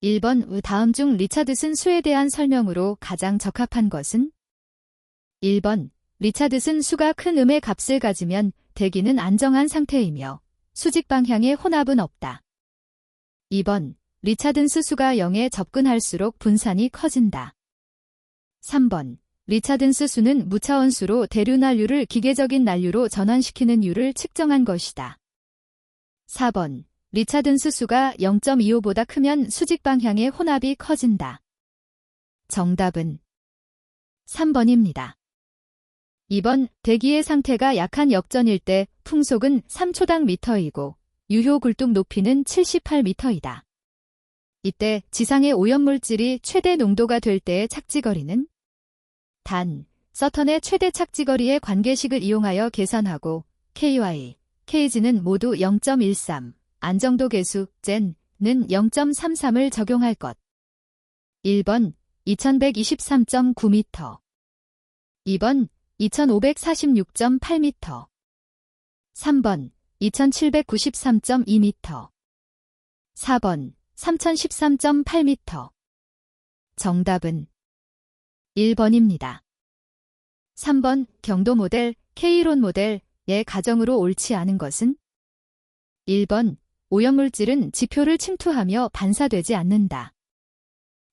1번 다음 중 리차드슨 수에 대한 설명으로 가장 적합한 것은? 1번 리차드슨 수가 큰 음의 값을 가지면 대기는 안정한 상태이며 수직 방향의 혼합은 없다. 2번 리차드슨 수가 0에 접근할수록 분산이 커진다. 3번 리차드슨 수는 무차원수로 대류 난류를 기계적인 난류로 전환시키는 율을 측정한 것이다. 4번 리차드슨 수가 0.25보다 크면 수직 방향의 혼합이 커진다. 정답은 3번입니다. 2번 대기의 상태가 약한 역전일 때 풍속은 3초당 미터이고 유효 굴뚝 높이는 78m이다. 이때 지상의 오염물질이 최대 농도가 될 때의 착지거리는? 단, 서턴의 최대 착지거리의 관계식을 이용하여 계산하고 KY, KG는 모두 0.13, 안정도 계수, 젠는 0.33을 적용할 것. 1번 2123.9m 2번 2546.8m 3번 2793.2m 4번 3013.8m 정답은 1번입니다. 3번 경도 모델, K이론 모델의 가정으로 옳지 않은 것은? 1번 오염물질은 지표를 침투하며 반사되지 않는다.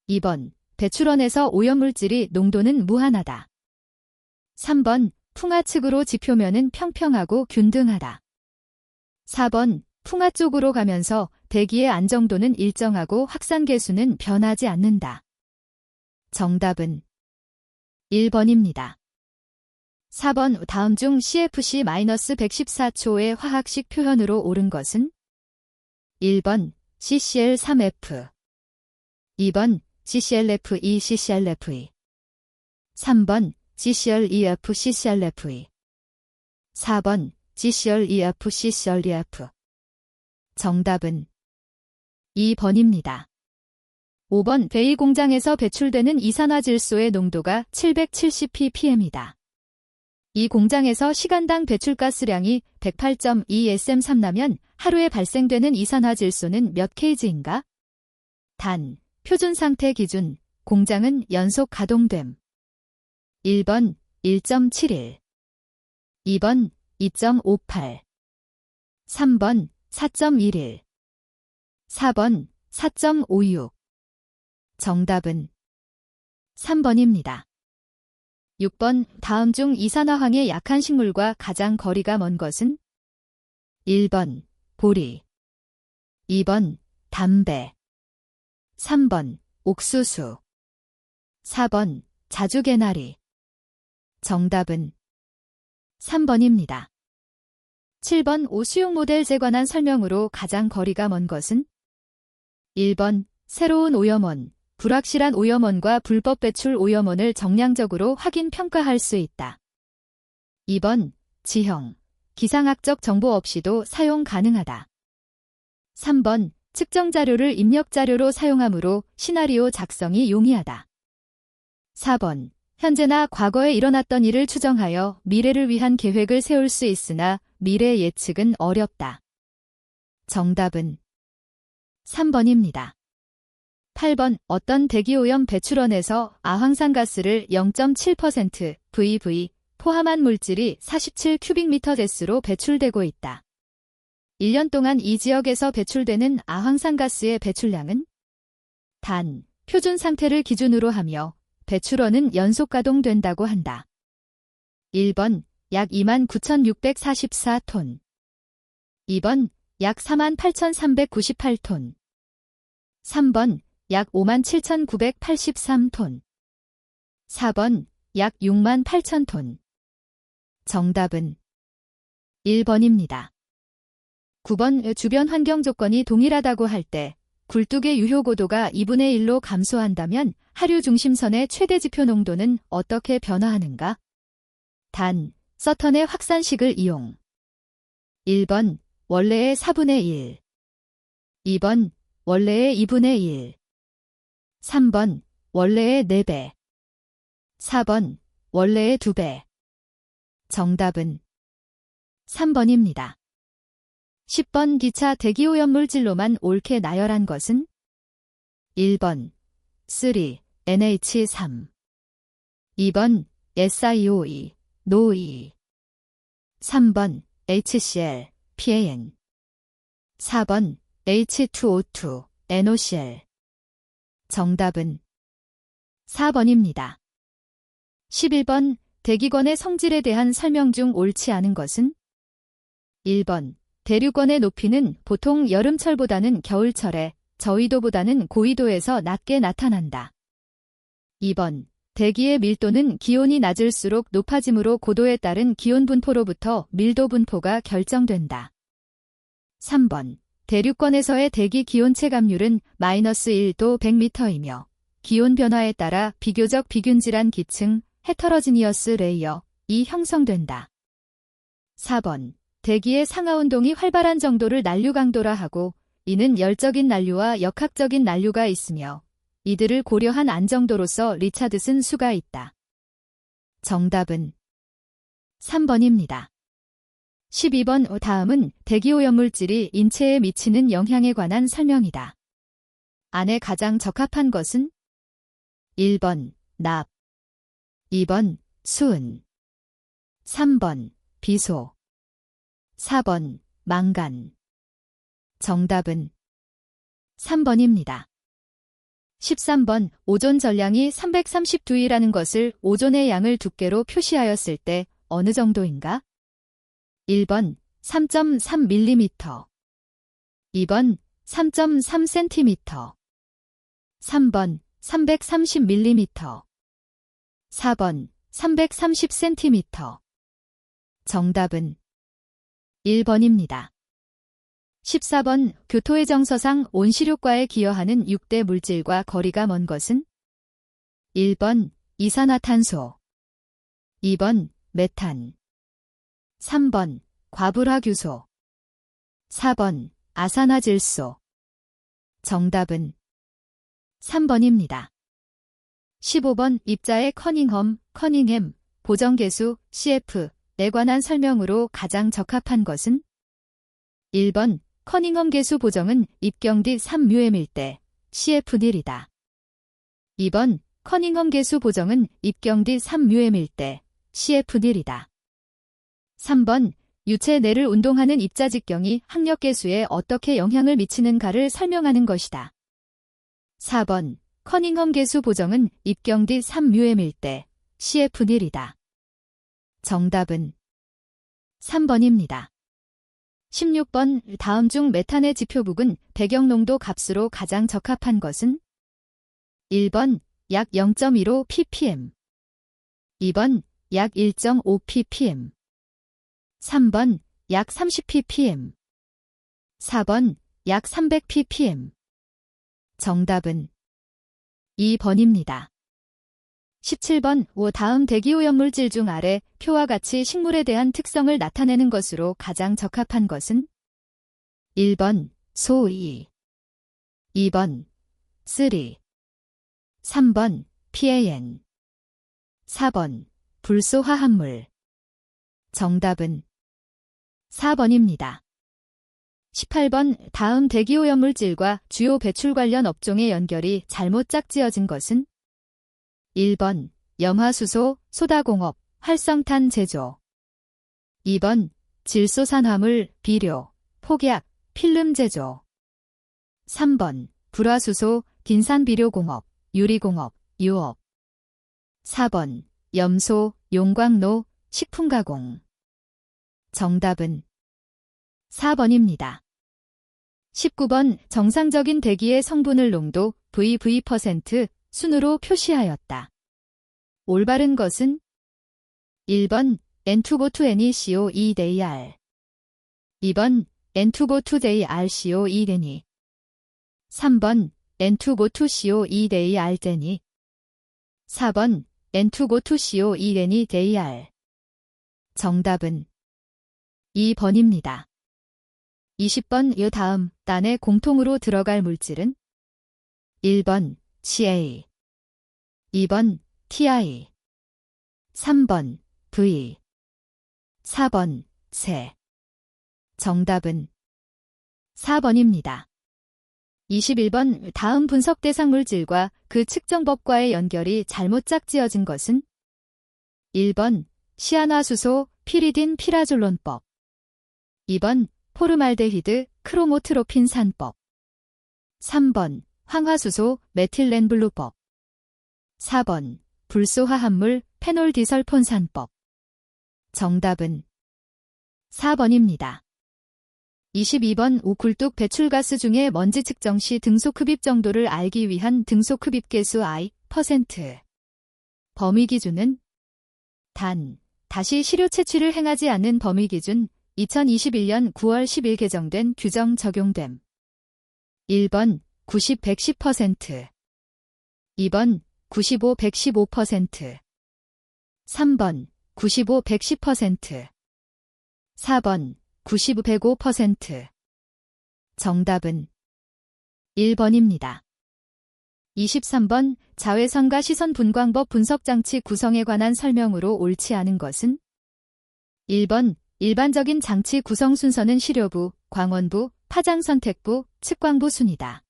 2번 배출원에서 오염물질이 농도는 무한하다. 3번 풍하 측으로 지표면은 평평하고 균등하다. 4번 풍하 쪽으로 가면서 대기의 안정도는 일정하고 확산 계수는 변하지 않는다. 정답은 1번입니다. 4번 다음 중 CFC-114초의 화학식 표현으로 옳은 것은? 1번 CCl3F 2번 CClF2 CClFE 3번 CCl2F CClFE 4번 CCl2F CCl2F 정답은 2번입니다. 5번 베이 공장에서 배출되는 이산화질소의 농도가 770ppm이다. 이 공장에서 시간당 배출가스량이 108.2 SM3라면 하루에 발생되는 이산화질소는 몇 kg인가? 단, 표준 상태 기준, 공장은 연속 가동됨. 1번 1.71 2번 2.58 3번 4.11 4번 4.56 정답은 3번입니다. 6번 다음 중 이산화황의 약한 식물과 가장 거리가 먼 것은? 1번 보리 2번 담배 3번 옥수수 4번 자주개나리 정답은 3번입니다. 7번 오수용 모델에 관한 설명으로 가장 거리가 먼 것은? 1번 새로운 오염원, 불확실한 오염원과 불법 배출 오염원을 정량적으로 확인 평가할 수 있다. 2번 지형, 기상학적 정보 없이도 사용 가능하다. 3번 측정 자료를 입력 자료로 사용하므로 시나리오 작성이 용이하다. 4번 현재나 과거에 일어났던 일을 추정하여 미래를 위한 계획을 세울 수 있으나 미래 예측은 어렵다. 정답은 3번입니다. 8번 어떤 대기오염 배출원에서 아황산가스를 0.7% VV 포함한 물질이 47 큐빅미터 데스로 배출되고 있다. 1년 동안 이 지역에서 배출되는 아황산가스의 배출량은? 단, 표준 상태를 기준으로 하며 배출원은 연속 가동된다고 한다. 1번 약 29,644톤 2번 약 48,398톤 3번 약 57,983톤 4번 약 68,000톤 정답은 1번입니다. 9번 주변 환경 조건이 동일하다고 할 때 굴뚝의 유효 고도가 2분의 1로 감소한다면 하류 중심선의 최대 지표 농도는 어떻게 변화하는가? 단, 서턴의 확산식을 이용 1번 원래의 4분의 1 2번 원래의 2분의 1 3번 원래의 4배 4번 원래의 2배 정답은 3번입니다. 10번 기차 대기오염물질로만 옳게 나열한 것은? 1번 3, NH3 2번 SiO2, 노2 3번 HCl, PAN 4번 H2O2, NOCl 정답은 4번입니다. 11번 대기권의 성질에 대한 설명 중 옳지 않은 것은 1번 대류권의 높이는 보통 여름철보다는 겨울철에 저위도보다는 고위도에서 낮게 나타난다. 2번 대기의 밀도는 기온이 낮을수록 높아지므로 고도에 따른 기온 분포로부터 밀도 분포가 결정된다. 3번 대류권에서의 대기 기온 체감률은 -1도 100m이며 기온 변화에 따라 비교적 비균질한 기층 헤터러지니어스 레이어이 형성된다. 4번 대기의 상하운동이 활발한 정도를 난류 강도라 하고 이는 열적인 난류와 역학적인 난류가 있으며 이들을 고려한 안정도로서 리차드슨 수가 있다. 정답은 3번입니다. 12번 다음은 대기오염물질이 인체에 미치는 영향에 관한 설명이다. 안에 가장 적합한 것은 1번 납 2번 수은 3번 비소 4번 망간 정답은 3번입니다. 13번 오존 전량이 332이라는 것을 오존의 양을 두께로 표시하였을 때 어느 정도인가? 1번 3.3mm 2번 3.3cm 3번 330mm 4번 330cm 정답은 1번입니다. 14번 교토의 정서상 온실효과에 기여하는 6대 물질과 거리가 먼 것은 1번 이산화탄소 2번 메탄 3번 과불화규소 4번 아산화질소 정답은 3번입니다. 15번 입자의 커닝햄 보정계수 CF에 관한 설명으로 가장 적합한 것은 1번 커닝엄 계수 보정은 입경디 3μm일 때 CF1이다. 2번 커닝엄 계수 보정은 입경디 3μm일 때 CF1이다. 3번 유체 내를 운동하는 입자 직경이 학력 계수에 어떻게 영향을 미치는가를 설명하는 것이다. 4번 커닝엄 계수 보정은 입경디 3μm일 때 CF1이다. 정답은 3번입니다. 16번 다음 중 메탄의 지표북은 배경농도 값으로 가장 적합한 것은 1번 약 0.15 ppm 2번 약 1.5 ppm 3번 약 30 ppm 4번 약 300 ppm 정답은 2번입니다. 17번 다음 대기오염물질 중 아래 표와 같이 식물에 대한 특성을 나타내는 것으로 가장 적합한 것은 1번 소2 2번 쓰리 3번 PAN 4번 불소화합물 정답은 4번입니다. 18번 다음 대기오염물질과 주요 배출 관련 업종의 연결이 잘못 짝지어진 것은 1번 염화수소, 소다공업, 활성탄 제조 2번 질소산화물, 비료, 폭약, 필름 제조 3번 불화수소, 딘산비료공업, 유리공업, 유업 4번 염소, 용광로, 식품가공 정답은 4번입니다. 19번 정상적인 대기의 성분을 농도 VV% 순으로 표시하였다. 올바른 것은 1번 N2Go2NeCO2Dar 2번 N2Go2JrCO2Deni 3번 N2Go2CO2Dardeni 4번 N2Go2CO2Deni 정답은 2번입니다. 20번 다음 단에 공통으로 들어갈 물질은 1번 CA 2번 TI 3번 V 4번 세 정답은 4번입니다. 21번 다음 분석 대상 물질과 그 측정법과의 연결이 잘못 짝지어진 것은 1번 시아나수소 피리딘 피라졸론법 2번 포르말데히드 크로모트로핀 산법 3번 황화수소 메틸렌블루법 4번 불소화합물 페놀디설폰 산법 정답은 4번입니다. 22번 오굴뚝 배출가스 중에 먼지 측정 시 등속 흡입 정도를 알기 위한 등속 흡입 계수 I%. 범위 기준은 다시 시료 채취를 행하지 않는 범위 기준 2021년 9월 10일 개정된 규정 적용됨. 1번 90, 110%, 2번 95, 115%, 3번 95, 110%, 4번 90, 105%. 정답은 1번입니다. 23번 자외선과 시선 분광법 분석장치 구성에 관한 설명으로 옳지 않은 것은 1번 일반적인 장치 구성 순서는 시료부, 광원부, 파장선택부, 측광부 순이다.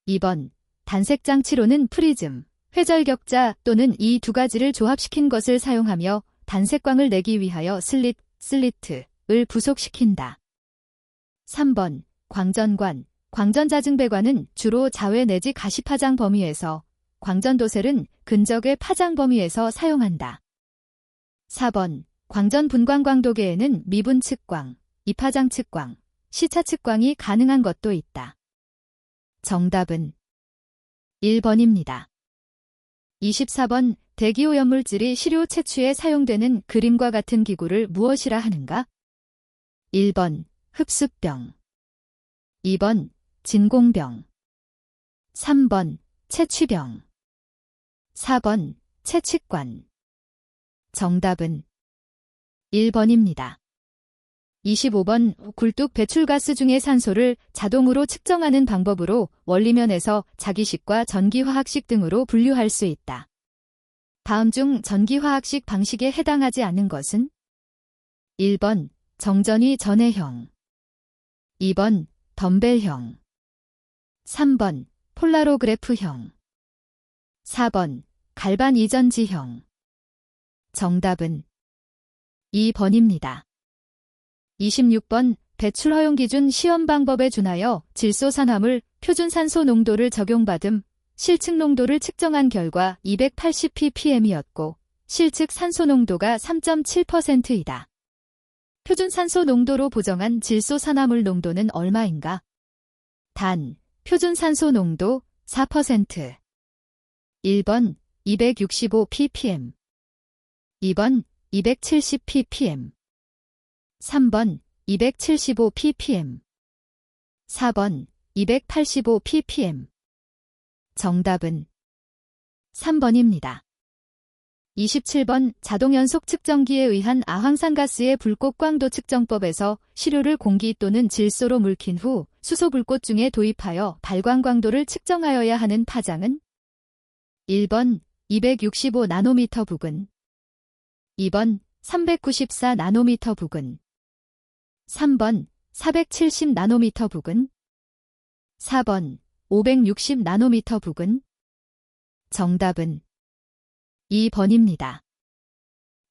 2번 단색장치로는 프리즘, 회절격자 또는 이 두 가지를 조합시킨 것을 사용하며 단색광을 내기 위하여 슬리트를 부속시킨다. 3번 광전관, 광전자증배관은 주로 자외 내지 가시파장 범위에서, 광전도셀은 근적외 파장 범위에서 사용한다. 4번 광전분광광도계에는 미분측광, 이파장 측광, 시차 측광이 가능한 것도 있다. 정답은 1번입니다. 24번 대기오염물질이 시료 채취에 사용되는 그림과 같은 기구를 무엇이라 하는가? 1번 흡수병, 2번 진공병, 3번 채취병, 4번 채취관. 정답은 1번입니다. 25번 굴뚝 배출가스 중의 산소를 자동으로 측정하는 방법으로 원리면에서 자기식과 전기화학식 등으로 분류할 수 있다. 다음 중 전기화학식 방식에 해당하지 않는 것은 1번 정전위 전해형, 2번 덤벨형, 3번 폴라로그래프형, 4번 갈반 이전지형. 정답은 2번입니다. 26번 배출 허용 기준 시험 방법에 준하여 질소산화물 표준산소 농도를 적용받음, 실측 농도를 측정한 결과 280ppm이었고 실측 산소 농도가 3.7%이다. 표준산소 농도로 보정한 질소산화물 농도는 얼마인가? 단, 표준산소 농도 4%. 1번 265ppm, 2번 270ppm, 3번 275ppm, 4번 285ppm. 정답은 3번입니다. 27번 자동연속 측정기에 의한 아황산가스의 불꽃광도 측정법에서 시료를 공기 또는 질소로 물킨 후 수소불꽃 중에 도입하여 발광광도를 측정하여야 하는 파장은 1번 265나노미터 부근, 2번 394나노미터 부근, 3번 470나노미터 부근, 4번 560나노미터 부근. 정답은 2번입니다.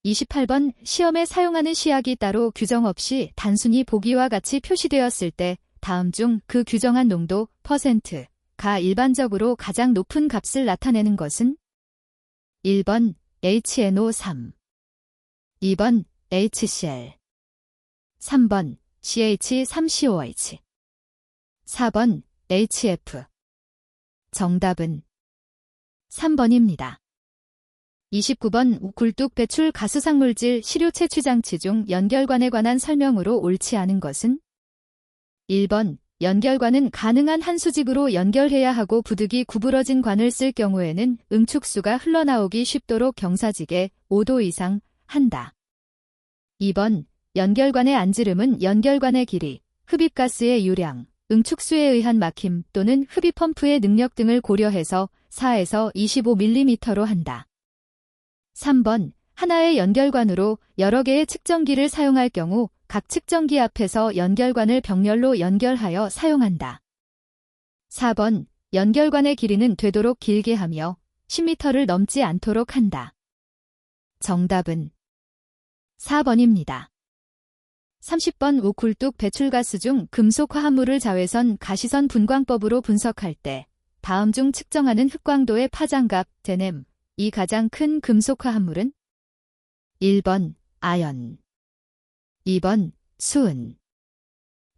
28번 시험에 사용하는 시약이 따로 규정 없이 단순히 보기와 같이 표시되었을 때 다음 중 그 규정한 농도 %가 일반적으로 가장 높은 값을 나타내는 것은 1번 HNO3, 2번 HCl, 3번 CH3COH, 4번 HF. 정답은 3번입니다. 29번 굴뚝 배출 가스상물질 시료 채취 장치 중 연결관에 관한 설명으로 옳지 않은 것은 1번 연결관은 가능한 한 수직으로 연결해야 하고 부득이 구부러진 관을 쓸 경우에는 응축수가 흘러나오기 쉽도록 경사지게 5도 이상 한다. 2번 연결관의 안지름은 연결관의 길이, 흡입가스의 유량, 응축수에 의한 막힘 또는 흡입 펌프의 능력 등을 고려해서 4에서 25mm로 한다. 3번 하나의 연결관으로 여러 개의 측정기를 사용할 경우 각 측정기 앞에서 연결관을 병렬로 연결하여 사용한다. 4번, 연결관의 길이는 되도록 길게 하며 10m를 넘지 않도록 한다. 정답은 4번입니다. 30번 우쿨뚝 배출가스 중 금속 화합물을 자외선 가시선 분광법으로 분석할 때 다음 중 측정하는 흑광도의 파장값 제넴 이 가장 큰 금속 화합물은 1번 아연, 2번 수은,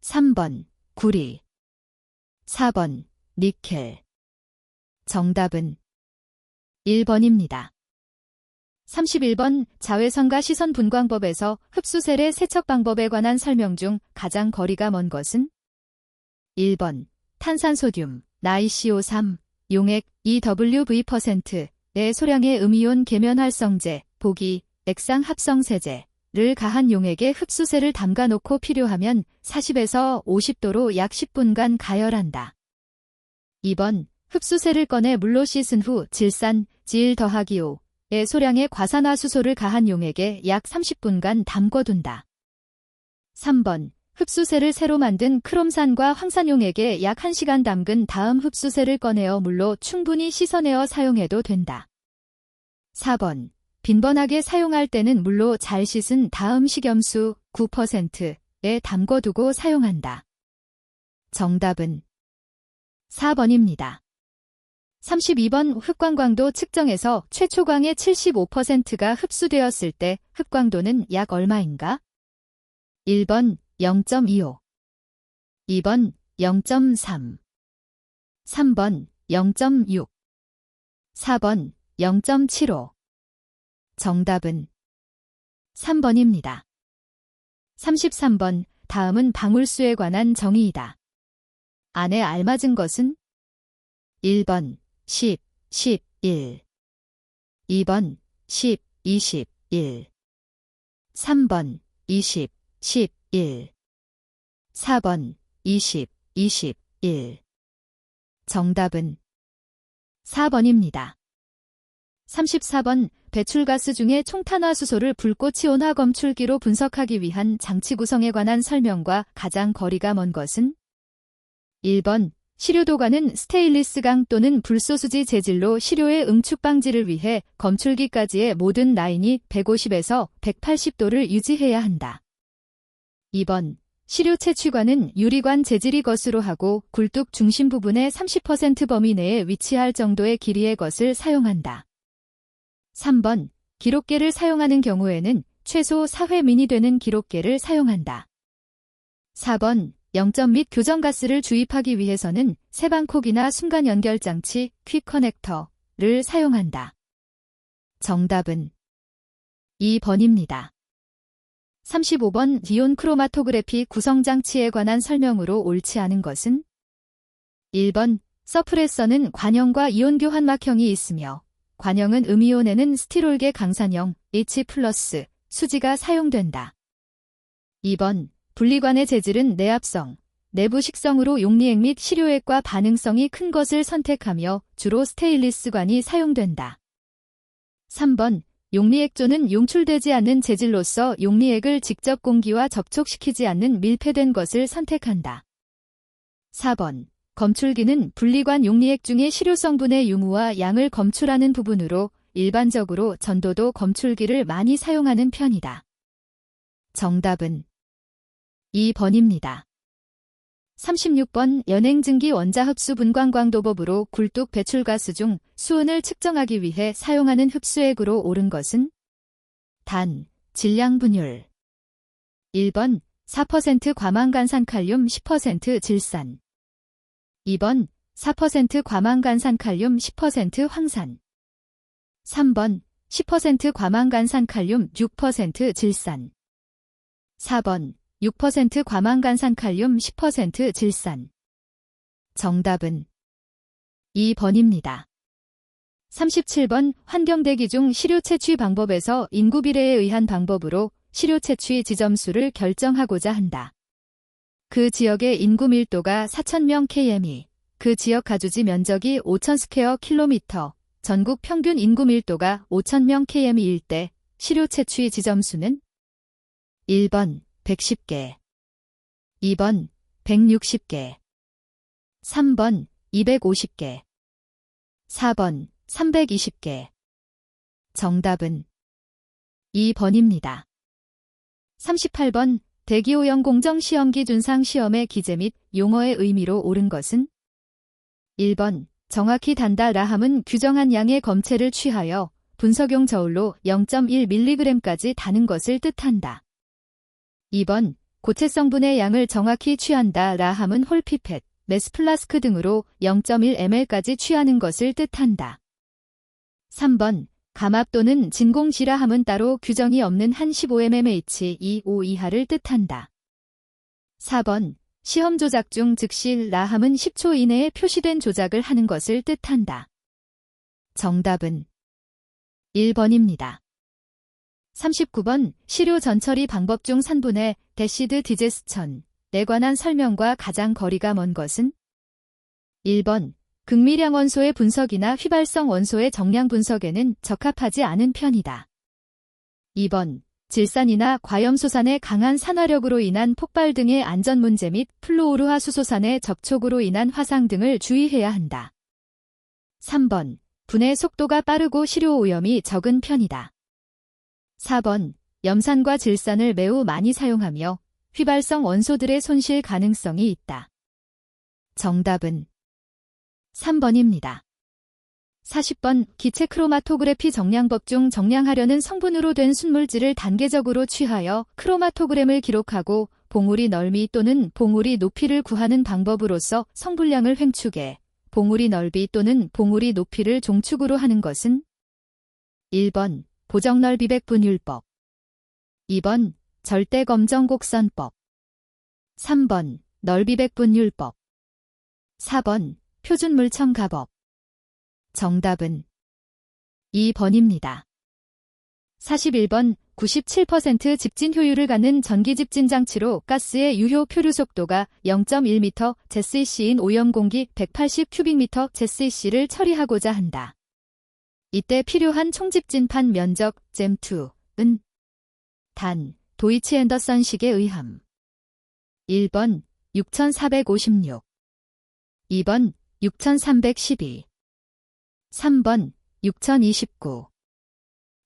3번 구리, 4번 니켈. 정답은 1번입니다. 31번 자외선과 시선 분광법에서 흡수셀의 세척 방법에 관한 설명 중 가장 거리가 먼 것은 1번 탄산소듐, 나이CO3, 용액 EWV%의 소량의 음이온 계면활성제, 보기, 액상 합성세제를 가한 용액에 흡수셀을 담가 놓고 필요하면 40에서 50도로 약 10분간 가열한다. 2번 흡수셀을 꺼내 물로 씻은 후 질산, 질 더하기 5의 소량의 과산화수소를 가한 용액에 약 30분간 담궈둔다. 3번 흡수셀을 새로 만든 크롬산과 황산 용액에 약 1시간 담근 다음 흡수셀을 꺼내어 물로 충분히 씻어내어 사용해도 된다. 4번 빈번하게 사용할 때는 물로 잘 씻은 다음 식염수 9%에 담궈두고 사용한다. 정답은 4번입니다. 32번 흑광광도 측정에서 최초광의 75%가 흡수되었을 때 흑광도는 약 얼마인가? 1번 0.25, 2번 0.3, 3번 0.6, 4번 0.75. 정답은 3번입니다. 33번 다음은 방울수에 관한 정의이다. 안에 알맞은 것은 1번 10, 11, 2번 10, 21, 3번 20, 11, 4번 20, 21. 정답은 4번입니다. 34번 배출가스 중에 총탄화수소를 불꽃이온화 검출기로 분석하기 위한 장치 구성에 관한 설명과 가장 거리가 먼 것은 1번 시료도관은 스테인리스강 또는 불소수지 재질로 시료의 응축 방지를 위해 검출기까지의 모든 라인이 150에서 180도를 유지해야 한다. 2번 시료 채취관은 유리관 재질이 것으로 하고 굴뚝 중심 부분의 30% 범위 내에 위치할 정도의 길이의 것을 사용한다. 3번 기록계를 사용하는 경우에는 최소 4회 민이 되는 기록계를 사용한다. 4번 영점 및 교정가스를 주입하기 위해서는 세방콕이나 순간 연결장치 퀵 커넥터를 사용한다. 정답은 2번입니다. 35번 이온 크로마토그래피 구성장치에 관한 설명으로 옳지 않은 것은 1번 서프레서는 관형과 이온 교환막형이 있으며 관형은 음이온에는 스티롤계 강산형 H+ 수지가 사용된다. 2번 분리관의 재질은 내압성, 내부 식성으로 용리액 및 시료액과 반응성이 큰 것을 선택하며 주로 스테인리스관이 사용된다. 3번 용리액조는 용출되지 않는 재질로서 용리액을 직접 공기와 접촉시키지 않는 밀폐된 것을 선택한다. 4번 검출기는 분리관 용리액 중의 시료 성분의 유무와 양을 검출하는 부분으로 일반적으로 전도도 검출기를 많이 사용하는 편이다. 정답은 2번입니다. 36번 연행증기 원자흡수 분광광도법으로 굴뚝 배출가스 중 수은을 측정하기 위해 사용하는 흡수액으로 옳은 것은 단, 질량 분율 1번 4% 과망간산칼륨 10% 질산 2번 4% 과망간산칼륨 10% 황산 3번 10% 과망간산칼륨 6% 질산 4번 6% 과망간산칼륨 10% 질산. 정답은 2번입니다. 37번 환경대기 중 시료 채취 방법에서 인구 비례에 의한 방법으로 시료 채취 지점수를 결정하고자 한다. 그 지역의 인구 밀도가 4,000명 kmi, 그 지역 가주지 면적이 5,000 스퀘어 킬로미터, 전국 평균 인구 밀도가 5,000명 kmi일 때 시료 채취 지점수는 1번 110개, 2번 160개, 3번 250개. 4번 320개. 정답은 2번입니다. 38번 대기오염 공정시험기 준상 시험의 기재 및 용어의 의미로 옳은 것은 1번 정확히 단다 함은 규정한 양의 검체를 취하여 분석용 저울로 0.1mg까지 다는 것을 뜻한다. 2번 고체 성분의 양을 정확히 취한다 함은 홀피펫, 메스플라스크 등으로 0.1ml까지 취하는 것을 뜻한다. 3번 감압 또는 진공지라 함은 따로 규정이 없는 한 15mmH2O 이하를 뜻한다. 4번 시험 조작 중 즉시 함은 10초 이내에 표시된 조작을 하는 것을 뜻한다. 정답은 1번입니다. 39번 시료 전처리 방법 중 산분해 데시드 디제스천에 관한 설명과 가장 거리가 먼 것은 1번 극미량 원소의 분석이나 휘발성 원소의 정량 분석에는 적합하지 않은 편이다. 2번 질산이나 과염소산의 강한 산화력으로 인한 폭발 등의 안전 문제 및 플루오르화 수소산의 접촉으로 인한 화상 등을 주의해야 한다. 3번 분해 속도가 빠르고 시료 오염이 적은 편이다. 4번 염산과 질산을 매우 많이 사용하며 휘발성 원소들의 손실 가능성이 있다. 정답은 3번입니다. 40번 기체 크로마토그래피 정량법 중 정량하려는 성분으로 된 순물질을 단계적으로 취하여 크로마토그램을 기록하고 봉우리 넓이 또는 봉우리 높이를 구하는 방법으로서 성분량을 횡축해 봉우리 넓이 또는 봉우리 높이를 종축으로 하는 것은 1번 보정넓이 백분율법 2번 절대검정곡선법 3번 넓이백분율법 4번 표준물첨가법 정답은 2번입니다. 41번 97% 집진 효율을 갖는 전기 집진 장치로 가스의 유효 표류 속도가 0.1m/cC인 오염 공기 180 큐빅미터/cC를 처리하고자 한다. 이때 필요한 총집진판 면적 잼2은 단 도이치 앤더선식에 의함 1번 6456 2번 6312 3번 6029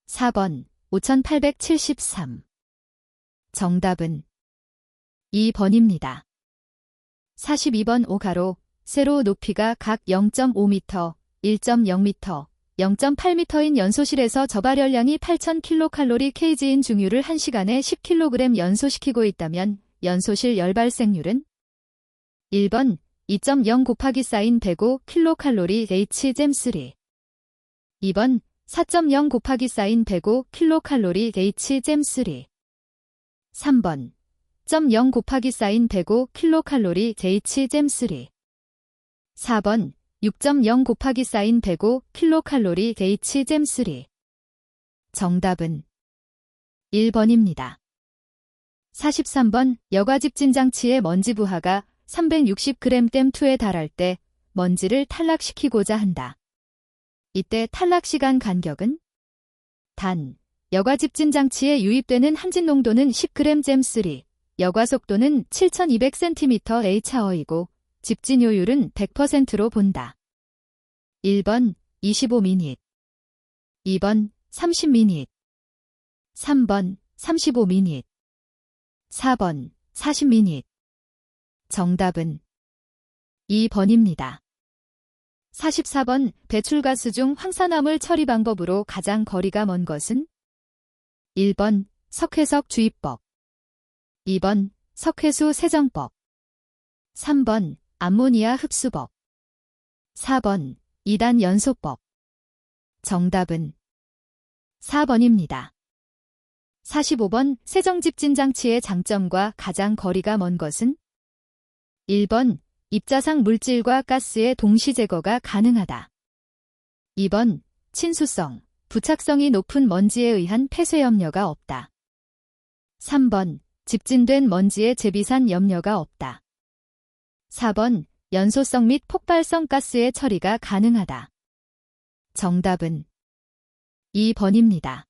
4번 5873 정답은 2번입니다. 42번 5가로 세로 높이가 각 0.5m, 1.0m, 0.8m인 연소실에서 저발열량이 8000kcal kg인 중유를 1시간에 10kg 연소시키고 있다면 연소실 열 발생률은 1번 2.0 곱하기 사인 105kcal H잼3 2번 4.0 곱하기 사인 105kcal H잼3 3번 0 곱하기 사인 105kcal H잼3 4번 6.0 곱하기 사인 105kcal H잼3 정답은 1번입니다. 43번 여과집진 장치의 먼지 부하가 360g 댐2에 달할 때 먼지를 탈락시키고자 한다. 이때 탈락시간 간격은 단 여과집진 장치에 유입되는 함진 농도는 10g 잼3, 여과 속도는 7200cm/h이고 집진효율은 100%로 본다. 1번 25min 2번 30min 3번 35min 4번 40min 정답은 2번입니다. 44번 배출가스 중 황산화물 처리 방법으로 가장 거리가 먼 것은 1번 석회석 주입법 2번 석회수 세정법 3번 암모니아 흡수법 4번 2단 연소법 정답은 4번입니다. 45번 세정집진장치의 장점과 가장 거리가 먼 것은 1번 입자상 물질과 가스의 동시 제거가 가능하다. 2번 친수성, 부착성이 높은 먼지에 의한 폐쇄 염려가 없다. 3번 집진된 먼지의 재비산 염려가 없다. 4번 연소성 및 폭발성 가스의 처리가 가능하다. 정답은 2번입니다.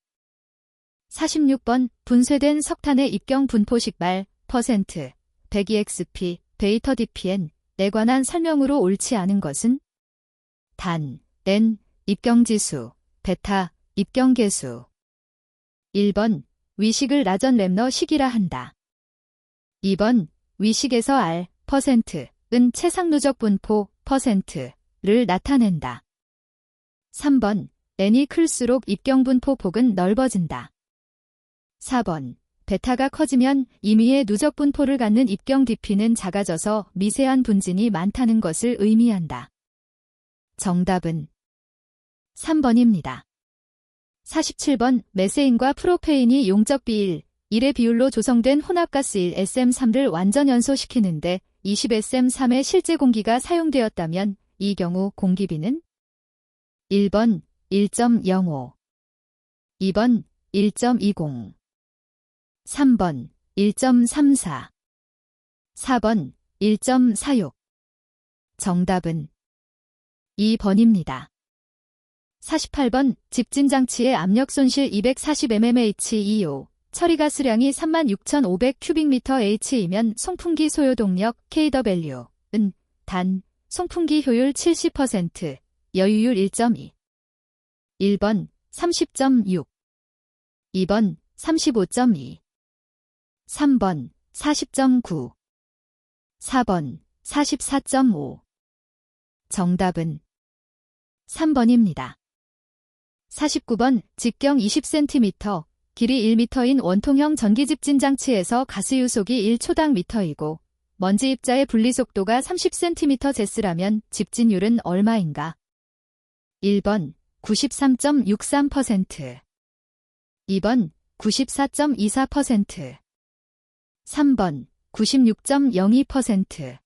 46번 분쇄된 석탄의 입경 분포식 말 %, 102xp, 베이터 dpn, 에 관한 설명으로 옳지 않은 것은 단, N, 입경지수, 베타, 입경계수. 1번, 위식을 라전 랩너 식이라 한다. 2번, 위식에서 R, %은 최상 누적 분포, %를 나타낸다. 3번, N이 클수록 입경분포 폭은 넓어진다. 4번, 베타가 커지면 임의의 누적 분포를 갖는 입경 DP는 작아져서 미세한 분진이 많다는 것을 의미한다. 정답은 3번입니다. 47번, 메세인과 프로페인이 용적 비일, 1의 비율로 조성된 혼합가스 1SM3를 완전 연소시키는데 20SM3의 실제 공기가 사용되었다면 이 경우 공기비는 1번 1.05, 2번 1.20, 3번 1.34, 4번 1.46. 정답은 2번입니다. 48번, 집진장치의 압력 손실 240mmHEO, 처리가 수량이 36,500큐빅미터/H이면 송풍기 소요동력 kW은 단, 송풍기 효율 70%, 여유율 1.2. 1번 30.6, 2번 35.2, 3번 40.9, 4번 44.5. 정답은 3번입니다. 49번, 직경 20cm, 길이 1m인 원통형 전기집진장치에서 가스유속이 1초당 미터이고 먼지 입자의 분리속도가 30cm/s라면 집진율은 얼마인가? 1번 93.63%, 2번 94.24%, 3번 96.02%,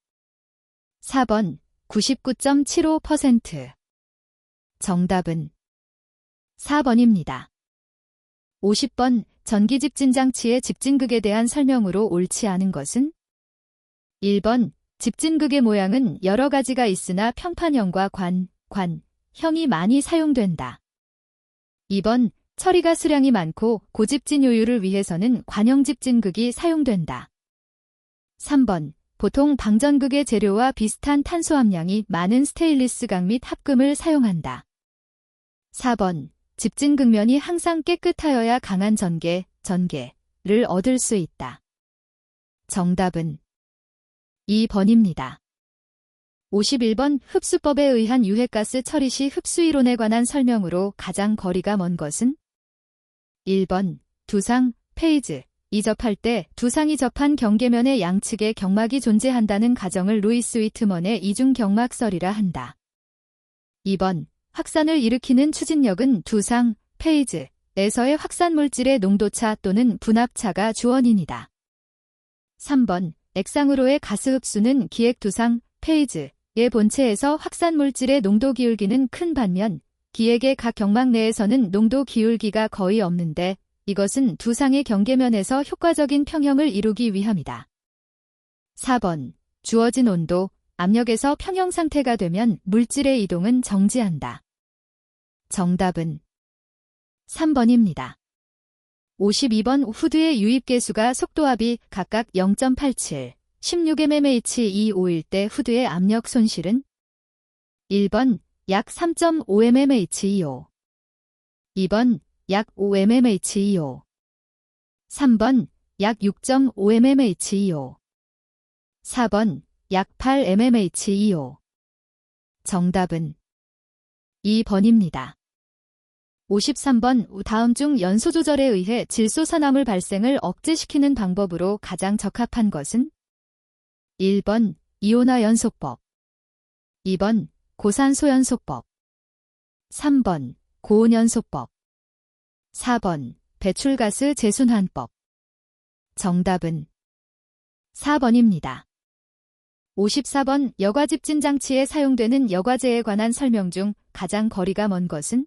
4번 99.75%. 정답은 4번입니다. 50번, 전기집진장치의 집진극에 대한 설명으로 옳지 않은 것은 1번, 집진극의 모양은 여러 가지가 있으나 평판형과 관형이 많이 사용된다. 2번, 처리가 수량이 많고 고집진효율을 위해서는 관형 집진극이 사용된다. 3번, 보통 방전극의 재료와 비슷한 탄소 함량이 많은 스테인리스강 및 합금을 사용한다. 4번, 집진극면이 항상 깨끗하여야 강한 전개를 얻을 수 있다. 정답은 2번입니다. 51번, 흡수법에 의한 유해가스 처리 시 흡수이론에 관한 설명으로 가장 거리가 먼 것은 1번, 두상, 페이즈. 이접할 때 두상이 접한 경계면의 양측에 경막이 존재한다는 가정을 루이스 위트먼의 이중 경막설이라 한다. 2번, 확산을 일으키는 추진력은 두상, 페이즈에서의 확산물질의 농도차 또는 분압차가 주원인이다. 3번, 액상으로의 가스 흡수는 기액두상, 페이즈의 본체에서 확산물질의 농도 기울기는 큰 반면 기액의 각 경막 내에서는 농도 기울기가 거의 없는데 이것은 두상의 경계면에서 효과적인 평형을 이루기 위함이다. 4번, 주어진 온도, 압력에서 평형 상태가 되면 물질의 이동은 정지한다. 정답은 3번입니다. 52번, 후드의 유입계수가 속도압이 각각 0.87, 16mmHg/2.5일 때 후드의 압력 손실은 1번, 약 3.5mmHg/2.5, 2번, 약 5mmHg/2.5, 3번, 약 6.5mmHg/2.5, 4번, 약 8mmHg/2.5. 정답은 2번입니다. 53번, 다음 중 연소 조절에 의해 질소산화물 발생을 억제시키는 방법으로 가장 적합한 것은 1번, 이온화 연소법, 2번, 고산소 연소법, 3번, 고온 연소법, 4번, 배출가스 재순환법. 정답은 4번입니다. 54번, 여과집진장치에 사용되는 여과제에 관한 설명 중 가장 거리가 먼 것은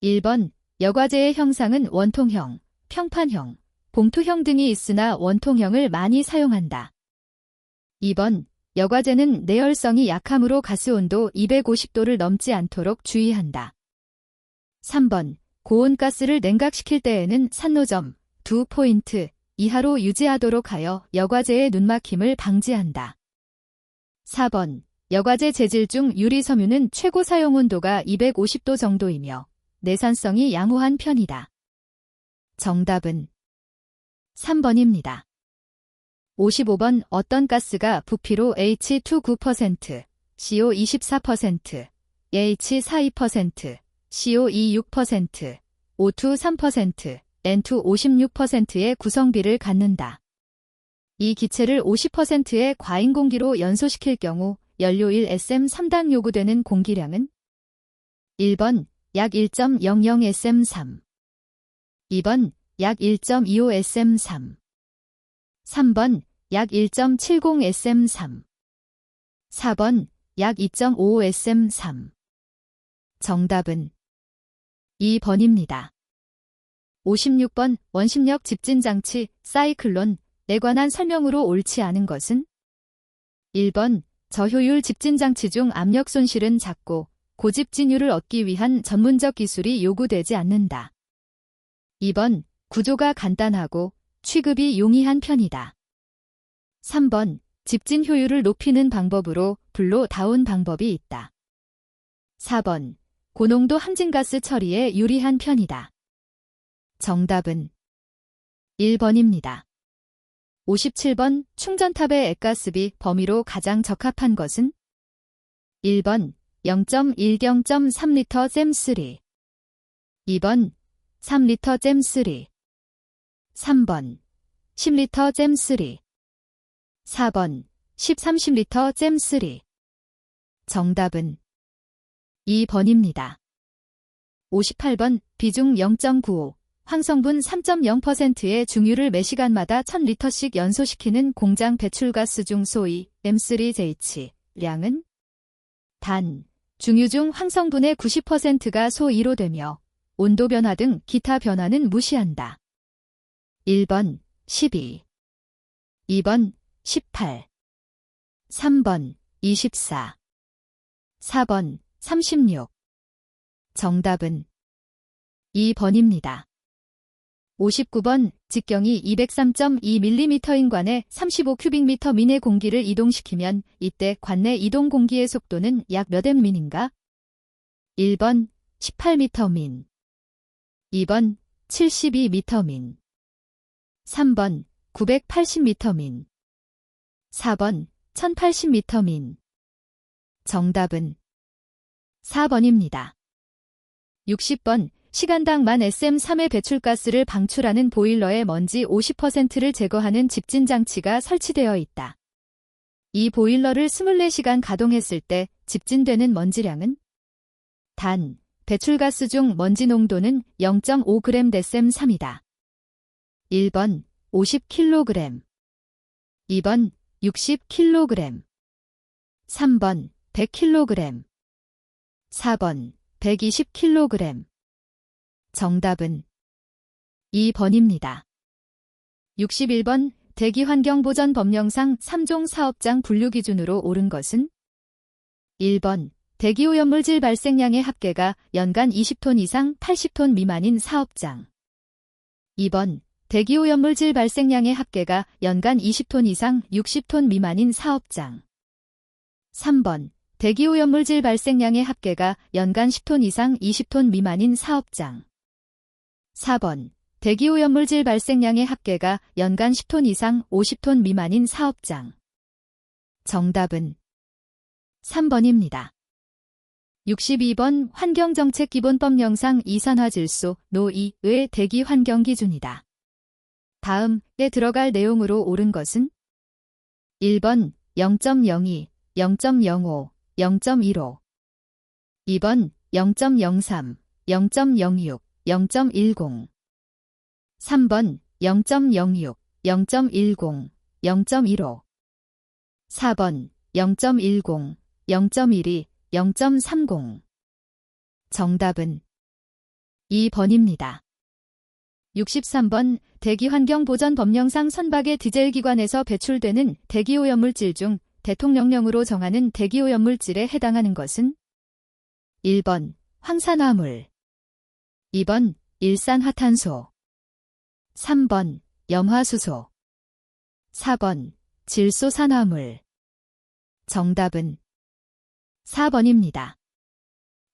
1번, 여과제의 형상은 원통형, 평판형, 봉투형 등이 있으나 원통형을 많이 사용한다. 2번, 여과제는 내열성이 약하므로 가스온도 250도를 넘지 않도록 주의한다. 3번, 고온가스를 냉각시킬 때에는 산노점 2포인트 이하로 유지하도록 하여 여과제의 눈막힘을 방지한다. 4번. 여과제 재질 중 유리 섬유는 최고 사용 온도가 250도 정도이며 내산성이 양호한 편이다. 정답은 3번입니다. 55번. 어떤 가스가 부피로 H2 9%, CO 24%, H4 2%, CO2 6%, O2 3%, N2 56%의 구성비를 갖는다. 이 기체를 50%의 과잉 공기로 연소시킬 경우 연료일 SM3당 요구되는 공기량은 1번 약 1.00 SM3, 2번 약 1.25 SM3, 3번 약 1.70 SM3, 4번 약 2.55 SM3. 정답은 2번입니다. 56번. 원심력 집진장치 사이클론에 관한 설명으로 옳지 않은 것은 1번 저효율 집진장치 중 압력 손실은 작고 고집진율을 얻기 위한 전문적 기술이 요구되지 않는다. 2번 구조가 간단하고 취급이 용이한 편이다. 3번 집진 효율을 높이는 방법으로 블로다운 방법이 있다. 4번 고농도 함진가스 처리에 유리한 편이다. 정답은 1번입니다. 57번. 충전탑의 액가스비 범위로 가장 적합한 것은 1번 0.10.3L 잼3, 2번 3L 잼3, 3번 10L 잼3, 4번 10-30L 잼3. 정답은 2번입니다. 58번. 비중 0.95, 황성분 3.0%의 중유를 매시간마다 1000리터씩 연소시키는 공장 배출가스 중 소위 M3JH량은 단, 중유 중 황성분의 90%가 소2로 되며 온도 변화 등 기타 변화는 무시한다. 1번 12, 2번 18, 3번 24, 4번 36. 정답은 2번입니다. 59번. 직경이 203.2mm인 관에 35큐빅미터 미내 공기를 이동시키면 이때 관내 이동 공기의 속도는 약 몇 m민가? 1번 18m 민, 2번 72m 민, 3번 980m 민, 4번 1080m 민. 정답은 4번입니다. 60번. 시간당 만 SM3의 배출가스를 방출하는 보일러의 먼지 50%를 제거하는 집진장치가 설치되어 있다. 이 보일러를 24시간 가동했을 때 집진되는 먼지량은 단, 배출가스 중 먼지 농도는 0.5g 데셈3이다. 1번 50kg, 2번 60kg, 3번 100kg, 4번 120kg. 정답은 2번입니다. 61번. 대기환경보전법령상 3종 사업장 분류 기준으로 옳은 것은 1번 대기오염물질 발생량의 합계가 연간 20톤 이상 80톤 미만인 사업장, 2번 대기오염물질 발생량의 합계가 연간 20톤 이상 60톤 미만인 사업장, 3번 대기오염물질 발생량의 합계가 연간 10톤 이상 20톤 미만인 사업장, 4번 대기오염물질 발생량의 합계가 연간 10톤 이상 50톤 미만인 사업장. 정답은 3번입니다. 62번. 환경정책기본법령상 이산화질소 노2의 대기환경기준이다. 다음에 들어갈 내용으로 옳은 것은 1번 0.02, 0.05, 0.15, 2번 0.03, 0.06, 0.10, 3번 0.06, 0.10, 0.15, 4번 0.10, 0.12, 0.30. 정답은 2번입니다. 63번. 대기환경보전법령상 선박의 디젤기관에서 배출되는 대기오염물질 중 대통령령으로 정하는 대기오염물질에 해당하는 것은 1번 황산화물, 2번 일산화탄소, 3번 염화수소, 4번 질소산화물. 정답은 4번입니다.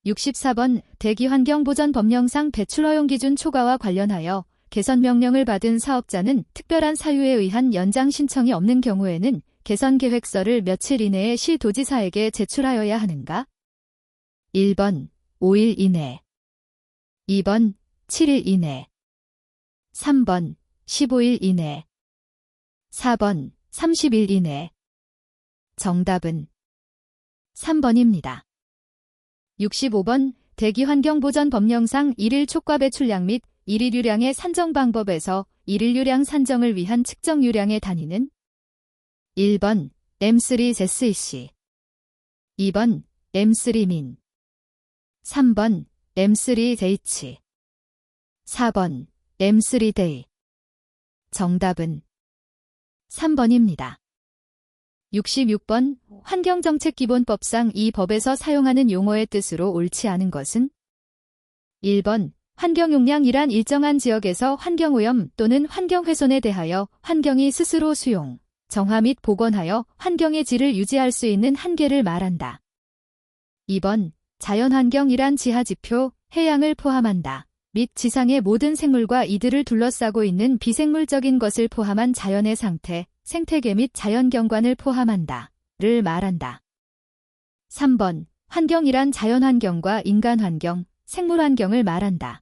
64번 대기환경보전법령상 배출 허용 기준 초과와 관련하여 개선 명령을 받은 사업자는 특별한 사유에 의한 연장 신청이 없는 경우에는 개선 계획서를 며칠 이내에 시도지사에게 제출하여야 하는가? 1번 5일 이내, 2번 7일 이내, 3번 15일 이내, 4번 30일 이내. 정답은 3번입니다. 65번 대기환경보전법령상 1일 초과 배출량 및 1일 유량의 산정 방법에서 1일 유량 산정을 위한 측정 유량의 단위는 1번 M3ZEC, 2번 M3min, 3번 M3H, 4번 M3day. 정답은 3번입니다. 66번 환경정책기본법상 이 법에서 사용하는 용어의 뜻으로 옳지 않은 것은 1번 환경용량이란 일정한 지역에서 환경오염 또는 환경훼손에 대하여 환경이 스스로 수용, 정화 및 복원하여 환경의 질을 유지할 수 있는 한계를 말한다. 2번 자연환경이란 지하지표, 해양을 포함한다. 및 지상의 모든 생물과 이들을 둘러싸고 있는 비생물적인 것을 포함한 자연의 상태, 생태계 및 자연경관을 포함한다. 를 말한다. 3번 환경이란 자연환경과 인간환경, 생물환경을 말한다.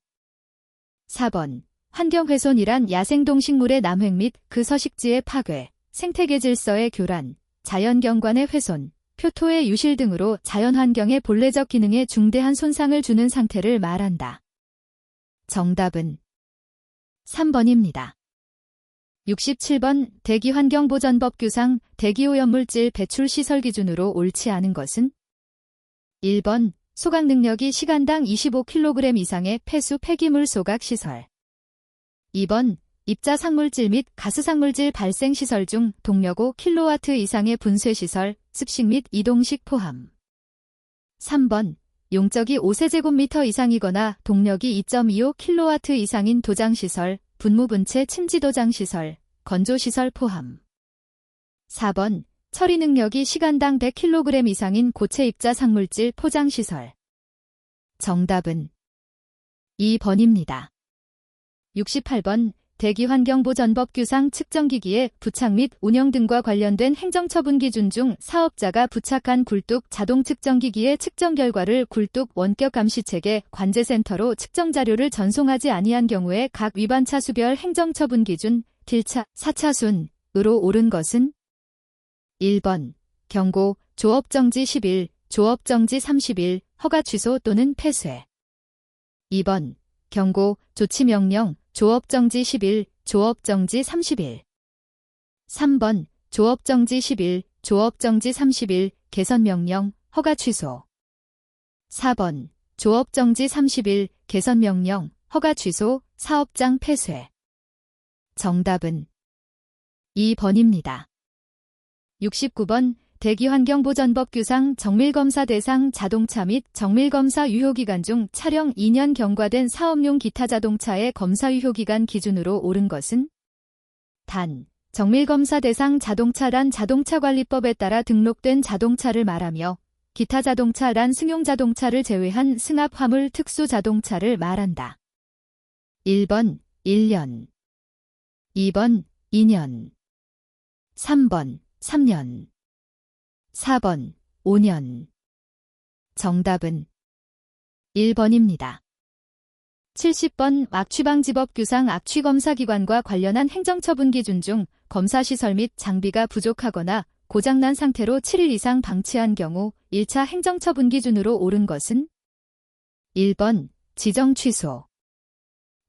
4번 환경훼손이란 야생동식물의 남획 및 그 서식지의 파괴, 생태계 질서의 교란, 자연경관의 훼손, 표토의 유실 등으로 자연환경의 본래적 기능에 중대한 손상을 주는 상태를 말한다. 정답은 3번입니다. 67번 대기환경보전법 규상 대기오염물질 배출 시설 기준으로 옳지 않은 것은 1번 소각 능력이 시간당 25kg 이상의 폐수 폐기물 소각 시설, 2번 입자상물질 및 가스상물질 발생 시설 중 동력 5kW 이상의 분쇄 시설, 습식 및 이동식 포함, 3번 용적이 5세제곱미터 이상이거나 동력이 2.25kW 이상인 도장시설, 분무분체 침지도장시설, 건조시설 포함. 4번 처리 능력이 시간당 100kg 이상인 고체 입자 상물질 포장시설. 정답은 2번입니다. 68번 대기환경보전법 규상 측정기기의 부착 및 운영 등과 관련된 행정처분 기준 중 사업자가 부착한 굴뚝 자동 측정기기의 측정 결과를 굴뚝 원격 감시체계 관제센터로 측정 자료를 전송하지 아니한 경우에 각 위반차수별 행정처분 기준 딜차 4차순으로 옳은 것은 1번 경고, 조업정지 10일, 조업정지 30일, 허가 취소 또는 폐쇄. 2번 경고, 조치명령, 조업정지 10일, 조업정지 30일. 3번 조업정지 10일, 조업정지 30일, 개선명령, 허가 취소. 4번 조업정지 30일, 개선명령, 허가 취소, 사업장 폐쇄. 정답은 2번입니다. 69번 대기환경보전법 규상 정밀검사 대상 자동차 및 정밀검사 유효기간 중 차량 2년 경과된 사업용 기타 자동차의 검사 유효기간 기준으로 옳은 것은 단, 정밀검사 대상 자동차란 자동차관리법에 따라 등록된 자동차를 말하며 기타 자동차란 승용자동차를 제외한 승합화물 특수자동차를 말한다. 1번 1년, 2번 2년, 3번 3년, 4번 5년. 정답은 1번입니다. 70번 악취방지법 규상 악취검사기관과 관련한 행정처분 기준 중 검사시설 및 장비가 부족하거나 고장난 상태로 7일 이상 방치한 경우 1차 행정처분 기준으로 옳은 것은 1번 지정 취소,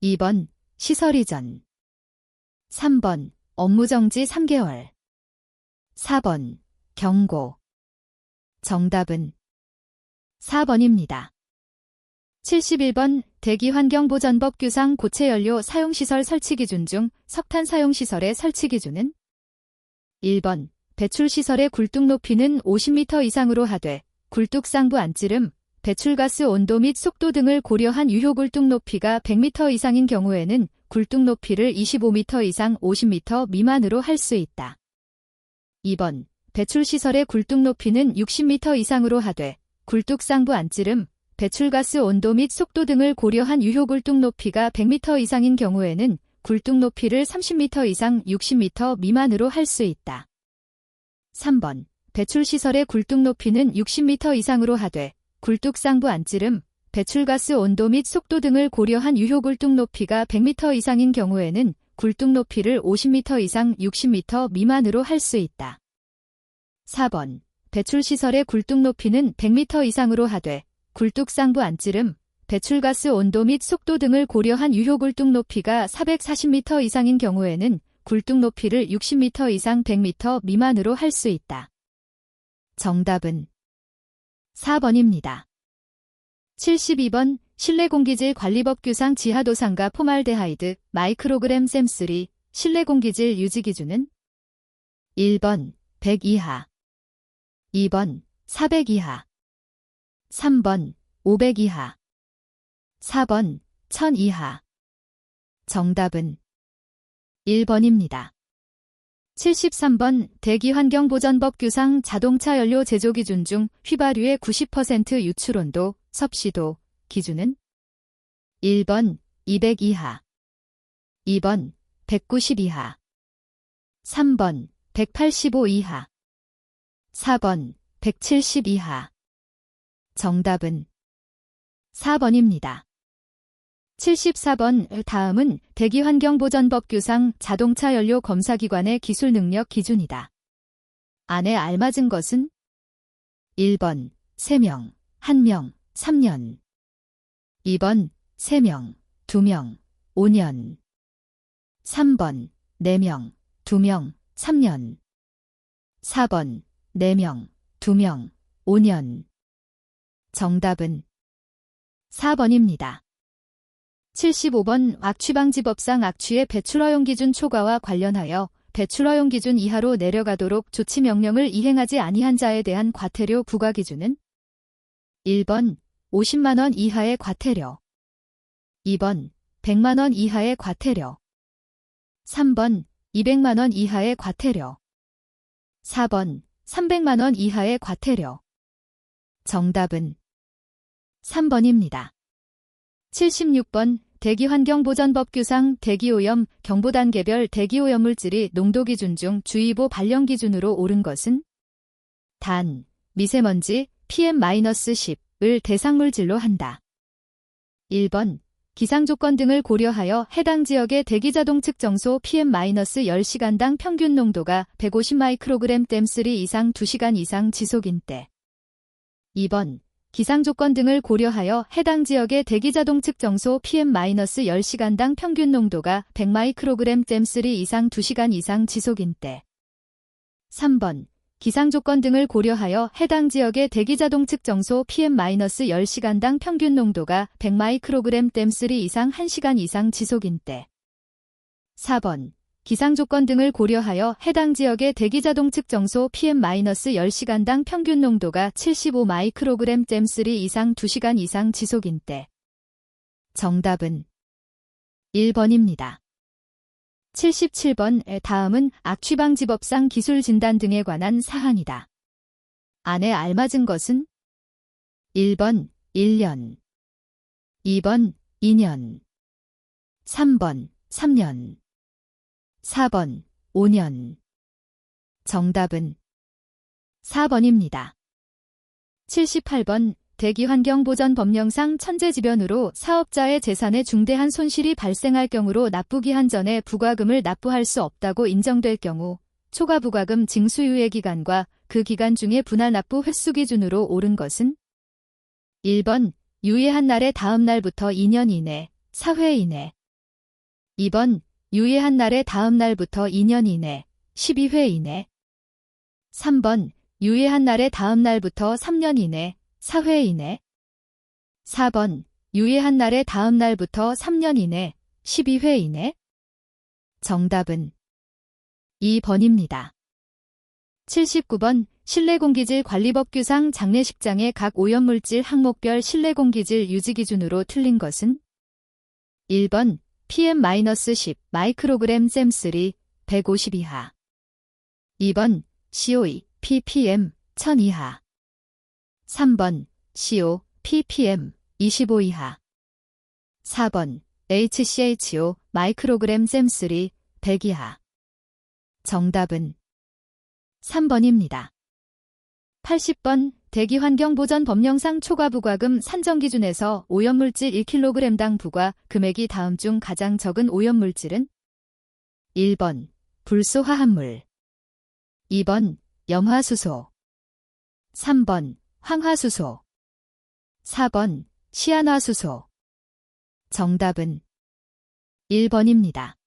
2번 시설 이전, 3번 업무정지 3개월, 4번 경고. 정답은 4번입니다. 71번 대기환경보전법 규상 고체연료 사용시설 설치기준 중 석탄 사용시설의 설치기준은 1번 배출시설의 굴뚝 높이는 50m 이상으로 하되 굴뚝 상부 안찌름, 배출가스 온도 및 속도 등을 고려한 유효 굴뚝 높이가 100m 이상인 경우에는 굴뚝 높이를 25m 이상 50m 미만으로 할 수 있다. 2번 배출시설의 굴뚝 높이는 60m 이상으로 하되 굴뚝 상부 안찌름, 배출가스 온도 및 속도 등을 고려한 유효 굴뚝 높이가 100m 이상인 경우에는 굴뚝 높이를 30m 이상 60m 미만으로 할 수 있다. 3번. 배출시설의 굴뚝 높이는 60m 이상으로 하되 굴뚝 상부 안찌름, 배출가스 온도 및 속도 등을 고려한 유효 굴뚝 높이가 100m 이상인 경우에는 굴뚝 높이를 50m 이상 60m 미만으로 할 수 있다. 4번. 배출시설의 굴뚝 높이는 100m 이상으로 하되 굴뚝 상부 안찌름, 배출가스 온도 및 속도 등을 고려한 유효 굴뚝 높이가 440m 이상인 경우에는 굴뚝 높이를 60m 이상 100m 미만으로 할 수 있다. 정답은 4번입니다. 72번 실내공기질 관리법 규상 지하도상가 포말데하이드 마이크로그램 셈3 실내공기질 유지기준은 1번 100 이하, 2번 400 이하, 3번 500 이하, 4번 1000 이하. 정답은 1번입니다. 73번 대기환경보전법 규상 자동차 연료 제조 기준 중 휘발유의 90% 유출온도, 섭씨도 기준은 1번 200 이하, 2번 190 이하, 3번 185 이하, 4번 170 이하. 정답은 4번입니다. 74번 다음은 대기환경보전법 규상 자동차 연료 검사기관의 기술 능력 기준이다. 안에 알맞은 것은 1번 3명, 1명, 3년, 2번 3명, 2명, 5년, 3번 4명, 2명, 3년, 4번 4명, 2명, 5년. 정답은 4번입니다. 75번 악취방지법상 악취의 배출허용 기준 초과와 관련하여 배출허용 기준 이하로 내려가도록 조치 명령을 이행하지 아니한 자에 대한 과태료 부과 기준은 1번 50만원 이하의 과태료, 2번 100만원 이하의 과태료, 3번 200만원 이하의 과태료, 4번 300만원 이하의 과태료. 정답은 3번입니다. 76번 대기환경보전법 규상 대기오염 경보단계별 대기오염물질이 농도기준 중 주의보 발령기준으로 옳은 것은 단, 미세먼지 PM-10을 대상물질로 한다. 1번 기상조건 등을 고려하여 해당 지역의 대기자동 측정소 PM-10시간당 평균 농도가 150 마이크로그램 댐3 이상 2시간 이상 지속인 때. 2번 기상조건 등을 고려하여 해당 지역의 대기자동 측정소 PM-10시간당 평균 농도가 100 마이크로그램 댐3 이상 2시간 이상 지속인 때. 3번 기상조건 등을 고려하여 해당 지역의 대기자동 측정소 PM-10시간당 평균 농도가 100 마이크로그램 댐3 이상 1시간 이상 지속인 때. 4번 기상조건 등을 고려하여 해당 지역의 대기자동 측정소 PM-10시간당 평균 농도가 75 마이크로그램 댐3 이상 2시간 이상 지속인 때. 정답은 1번입니다. 77번 다음은 악취방지법상 기술진단 등에 관한 사항이다. 안에 알맞은 것은 1번 1년, 2번 2년, 3번 3년, 4번 5년. 정답은 4번입니다. 78번 대기환경보전법령상 천재지변으로 사업자의 재산에 중대한 손실이 발생할 경우로 납부기한 전에 부과금을 납부할 수 없다고 인정될 경우 초과부과금 징수유예 기간과 그 기간 중에 분할 납부 횟수 기준으로 옳은 것은 1번 유예한 날의 다음 날부터 2년 이내, 4회 이내, 2번 유예한 날의 다음 날부터 2년 이내, 12회 이내, 3번 유예한 날의 다음 날부터 3년 이내, 4회 이내, 4번 유예한 날의 다음 날부터 3년 이내, 12회 이내. 정답은 2번입니다. 79번 실내공기질 관리법 규상 장례식장의 각 오염물질 항목별 실내공기질 유지기준으로 틀린 것은 1번 PM-10 마이크로그램 셈3 150 이하, 2번 CO2 ppm 1000 이하. 3번 CO ppm 25 이하. 4번 HCHO 마이크로그램 셈3 100 이하. 정답은 3번입니다. 80번 대기환경보전법령상 초과부과금 산정기준에서 오염물질 1kg당 부과 금액이 다음 중 가장 적은 오염물질은? 1번 불소화합물, 2번 염화수소, 3번 황화수소, 4번 시안화수소. 정답은 1번입니다.